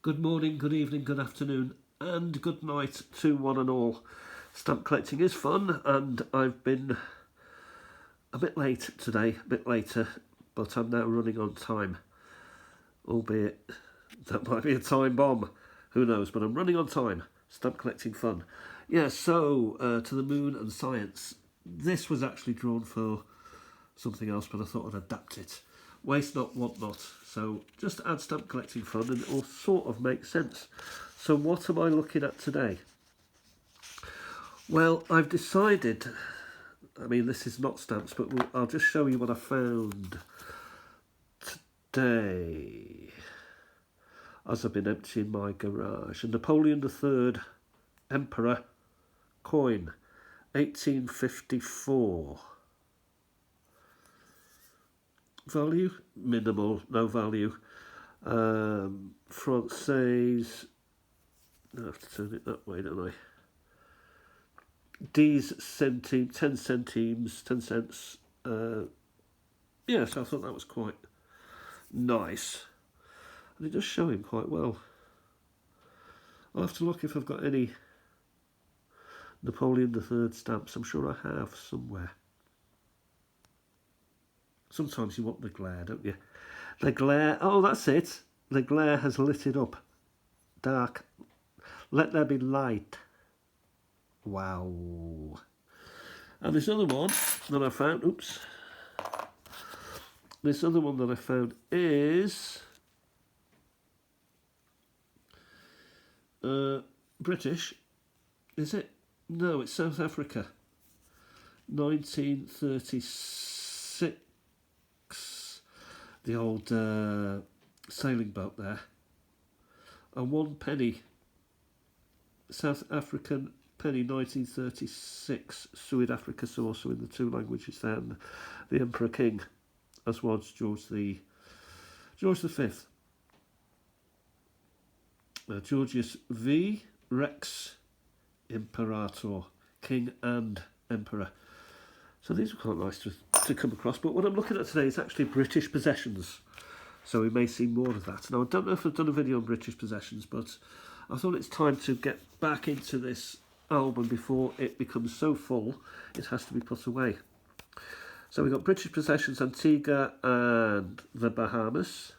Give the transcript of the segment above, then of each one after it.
Good morning, good evening, good afternoon, and good night to one and all. Stamp collecting is fun, and I've been a bit late today, a bit later, but I'm now running on time. Albeit that might be a time bomb, who knows, but I'm running on time. Stamp collecting fun. Yeah, so To the Moon and Science. This was actually drawn for something else, but I thought I'd adapt it. Waste not, want not. So just add stamp collecting fun and it will sort of make sense. So what am I looking at today? Well, I've decided, I mean this is not stamps, but I'll just show you what I found today as I've been emptying my garage. A Napoleon III Emperor coin, 1854. Value? Minimal, no value. Francaise, I have to turn it that way, don't I? D's centime, 10 centimes, 10 cents. Yes, I thought that was quite nice. And it does show him quite well. I'll have to look if I've got any Napoleon III stamps. I'm sure I have somewhere. Sometimes you want the glare, don't you? The glare, oh, that's it. The glare has lit it up. Dark. Let there be light. Wow. And this other one that I found, oops. This other one that I found is British. Is it? No, it's South Africa. 1936. The old sailing boat there. And 1 penny. South African penny, 1936. Suid Africus also in the 2 languages there. And the Emperor King, as was George V. Georgius V. Rex Imperator, King and Emperor. So these are quite nice to come across. But what I'm looking at today is actually British possessions. So we may see more of that. Now, I don't know if I've done a video on British possessions, but I thought it's time to get back into this album before it becomes so full it has to be put away. So we've got British possessions, Antigua and the Bahamas.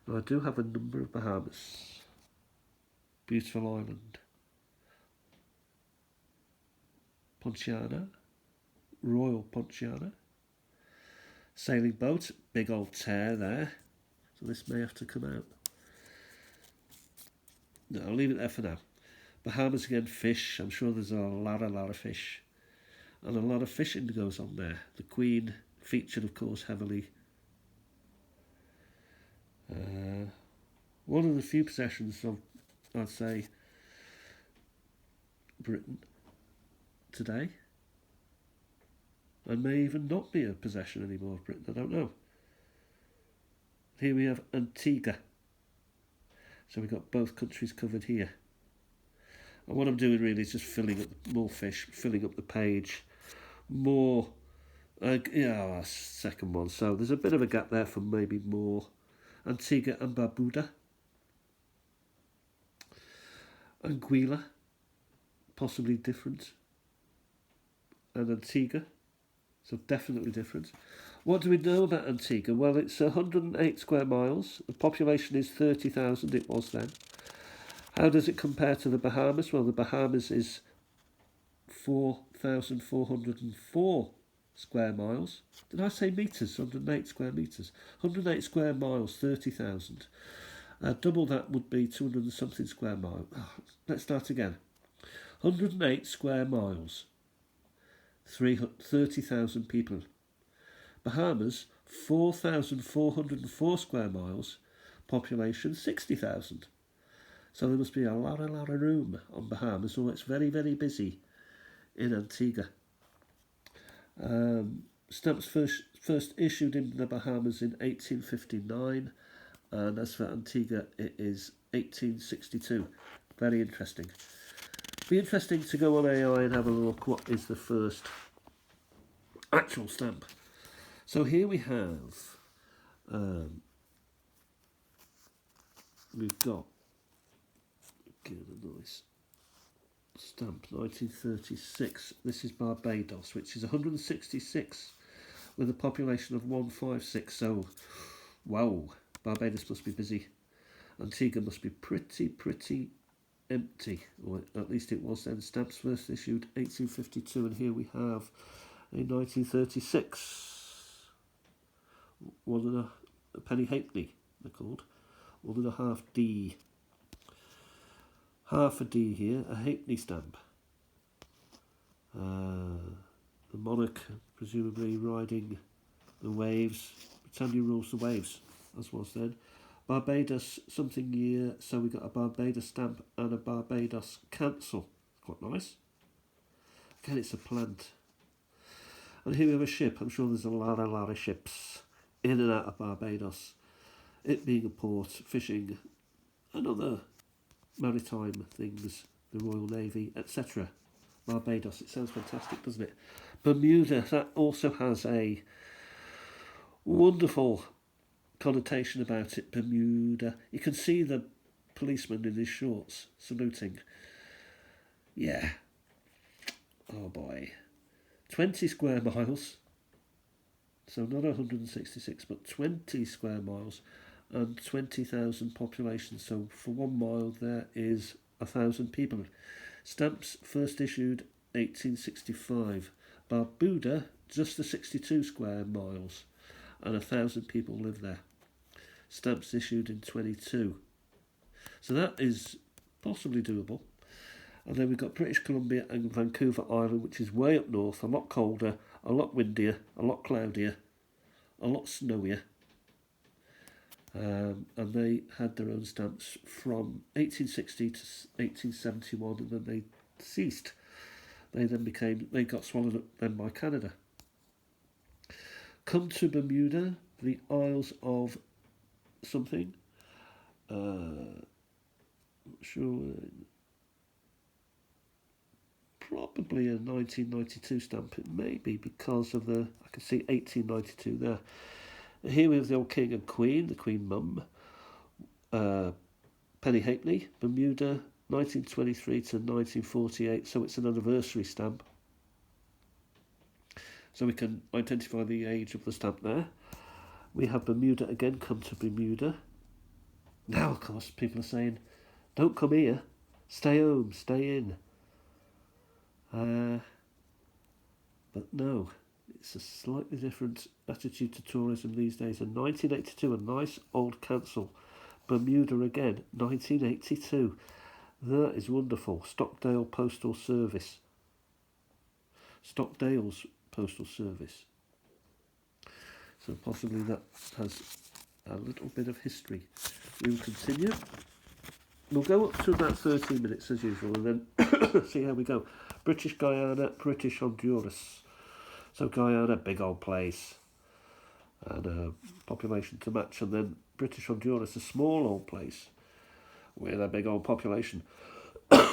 Now, I do have a number of Bahamas. Beautiful island. Ponciana. Royal Ponciana. Sailing boat, big old tear there. So this may have to come out. No, I'll leave it there for now. Bahamas again, fish. I'm sure there's a lot of fish. And a lot of fishing goes on there. The Queen featured, of course, heavily. One of the few possessions of, I'd say, Britain today. And may even not be a possession anymore of Britain, I don't know. Here we have Antigua. So we've got both countries covered here. And what I'm doing really is just filling up more fish, filling up the page. More, second one. So there's a bit of a gap there for maybe more. Antigua and Barbuda. Anguilla, possibly different. And Antigua. So definitely different. What do we know about Antigua? Well, it's 108 square miles. The population is 30,000, it was then. How does it compare to the Bahamas? Well, the Bahamas is 4,404 square miles. Did I say metres? 108 square metres. 108 square miles, 30,000. Double that would be 200 and something square miles. Oh, let's start again. 108 square miles. 30,000 people. Bahamas, 4,404 square miles, population 60,000. So there must be a lot of room on Bahamas, so it's very, very busy in Antigua. Stamps first issued in the Bahamas in 1859, and as for Antigua, it is 1862. Very interesting. Be interesting to go on AI and have a look what is the first actual stamp. So here we have, we've got Again, a nice stamp, 1936. This is Barbados, which is 166 with a population of 156. So, wow, Barbados must be busy. Antigua must be pretty empty, or at least it was then. Stamps first issued 1852, and here we have a 1936. One and a penny halfpenny, they're called. 1.5 D. Half a D here, a halfpenny stamp. The monarch presumably riding the waves. Britannia rules the waves, as was then. Barbados something year, so we got a Barbados stamp and a Barbados cancel. Quite nice. Again, it's a plant. And here we have a ship. I'm sure there's a lot of ships in and out of Barbados. It being a port, fishing, and other maritime things, the Royal Navy, etc. Barbados, it sounds fantastic, doesn't it? Bermuda, that also has a wonderful connotation about it. Bermuda. You can see the policeman in his shorts saluting. Yeah. Oh boy. 20 square miles. So not 166, but 20 square miles and 20,000 population. So for 1 mile there is 1,000 people. Stamps first issued 1865. Barbuda, just the 62 square miles and 1,000 people live there. Stamps issued in 22. So that is possibly doable. And then we've got British Columbia and Vancouver Island, which is way up north, a lot colder, a lot windier, a lot cloudier, a lot snowier. And they had their own stamps from 1860 to 1871, and then they ceased. They got swallowed up then by Canada. Come to Bermuda, the Isles of something. Not sure. Probably a 1992 stamp. It may be because of I can see 1892 there. Here we have the old King and Queen, the Queen Mum. Penny halfpenny, Bermuda, 1923 to 1948. So it's an anniversary stamp. So we can identify the age of the stamp there. We have Bermuda again, come to Bermuda. Now, of course, people are saying, don't come here, stay home, stay in. But no, it's a slightly different attitude to tourism these days. In 1982, a nice old cancel. Bermuda again, 1982. That is wonderful. Stockdale Postal Service. Stockdale's Postal Service. So possibly that has a little bit of history. We will continue. We'll go up to about 13 minutes as usual and then see how we go. British Guyana, British Honduras. So Guyana, big old place. And population to match. And then British Honduras, a small old place with a big old population. I'm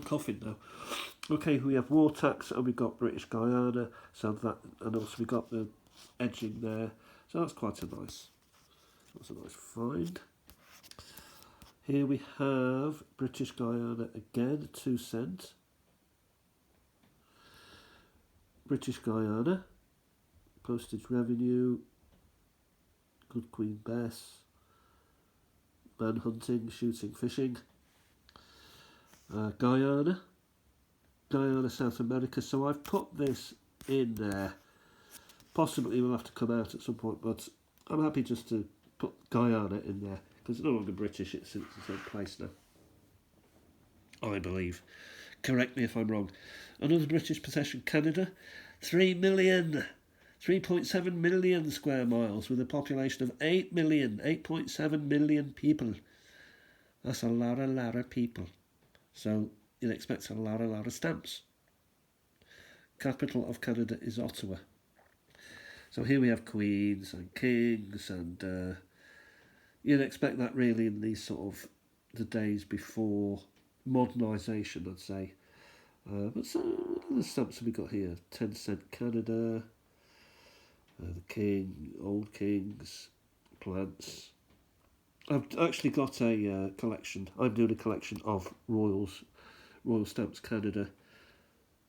coughing now. Okay, we have war tax and we've got British Guyana. So that, and also we got the edging there. So that's quite a nice find. Here we have British Guyana again, 2 cent. British Guyana, postage revenue, good Queen Bess, man hunting, shooting, fishing. Guyana, South America. So I've put this in there. Possibly will have to come out at some point, but I'm happy just to put Guyana in there because it's no longer British, it's its own place now, I believe. Correct me if I'm wrong. Another British possession, Canada, 3.7 million square miles with a population of 8.7 million people. That's a lot of people. So you'd expect a lot of stamps. Capital of Canada is Ottawa. So here we have queens and kings, and you'd expect that really in these sort of the days before modernisation, I'd say. But so what other stamps have we got here? 10 cent Canada, the king, old kings, plants. I've actually got a collection. I'm doing a collection of Royal Stamps Canada.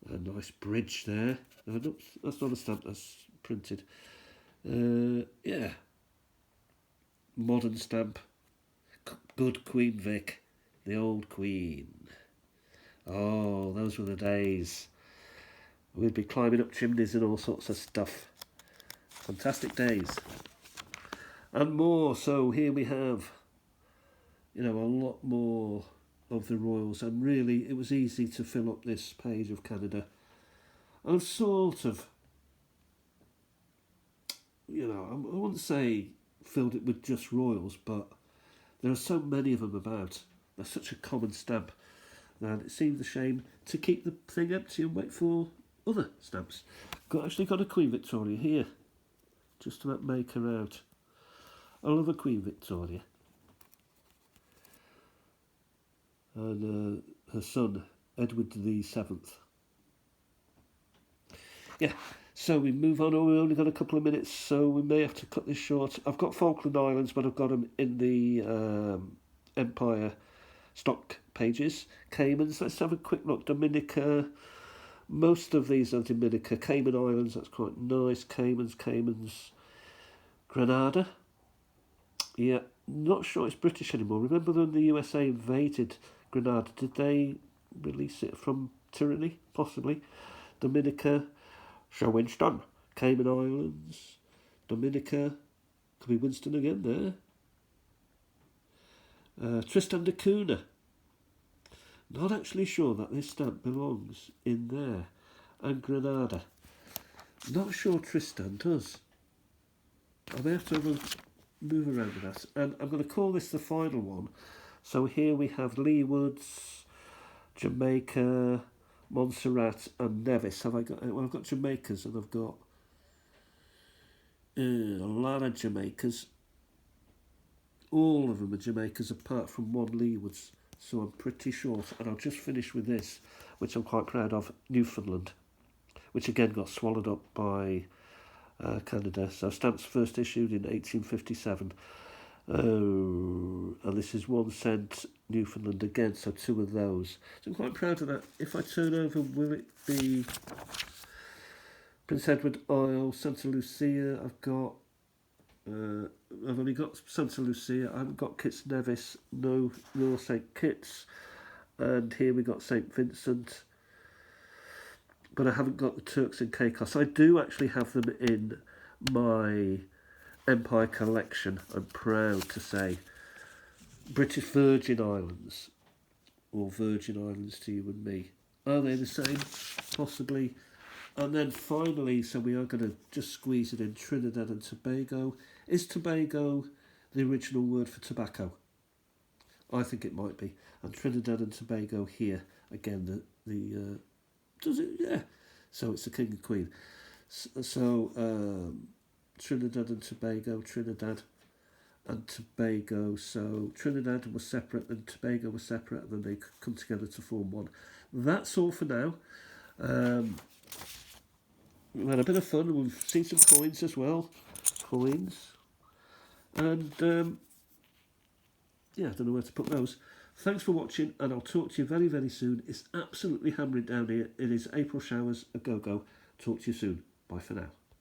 A nice bridge there. No, that's not a stamp, that's printed. Yeah, modern stamp. Good Queen Vic, the old Queen. Oh, those were the days. We'd be climbing up chimneys and all sorts of stuff. Fantastic days. And more, so here we have, a lot more of the Royals, and really it was easy to fill up this page of Canada. And I've sort of, I wouldn't say filled it with just Royals, but there are so many of them about. They're such a common stamp that it seemed a shame to keep the thing empty and wait for other stamps. Actually got a Queen Victoria here, just to make her out. I love a Queen Victoria. And her son, Edward VII. Yeah, so we move on. Oh, we've only got a couple of minutes, so we may have to cut this short. I've got Falkland Islands, but I've got them in the Empire stock pages. Caymans, let's have a quick look. Dominica, most of these are Dominica. Cayman Islands, that's quite nice. Caymans. Grenada. Yeah, not sure it's British anymore. Remember when the USA invaded Grenada? Did they release it from tyranny? Possibly. Dominica, Sir Winston. Cayman Islands, Dominica. Could be Winston again there. Tristan da Cunha. Not actually sure that this stamp belongs in there. And Grenada. Not sure Tristan does. I may have to move around with that. And I'm going to call this the final one. So here we have Leewoods, Jamaica, Montserrat and Nevis. Have I got? Well, I've got Jamaicas and I've got a lot of Jamaicas. All of them are Jamaicas apart from one Leewoods. So I'm pretty short. And I'll just finish with this, which I'm quite proud of, Newfoundland, which again got swallowed up by Canada. So stamps first issued in 1857. And this is 1 cent Newfoundland again, so 2 of those. So I'm quite proud of that. If I turn over, will it be Prince Edward Isle, Santa Lucia? I've only got Santa Lucia. I haven't got Kitts Nevis, nor St Kitts. And here we got St Vincent. But I haven't got the Turks and Caicos. I do actually have them in my Empire collection, I'm proud to say. British Virgin Islands, or Virgin Islands to you and me. Are they the same? Possibly. And then finally, so we are going to just squeeze it in, Trinidad and Tobago. Is Tobago the original word for tobacco? I think it might be. And Trinidad and Tobago here, again, does it? Yeah. So it's the King and Queen. So Trinidad and Tobago, Trinidad and Tobago. So Trinidad was separate and Tobago was separate, and then they come together to form one. That's all for now. We've had a bit of fun. We've seen some coins as well. Coins. And yeah, I don't know where to put those. Thanks for watching, and I'll talk to you very, very soon. It's absolutely hammering down here. It is April showers a go-go. Talk to you soon. Bye for now.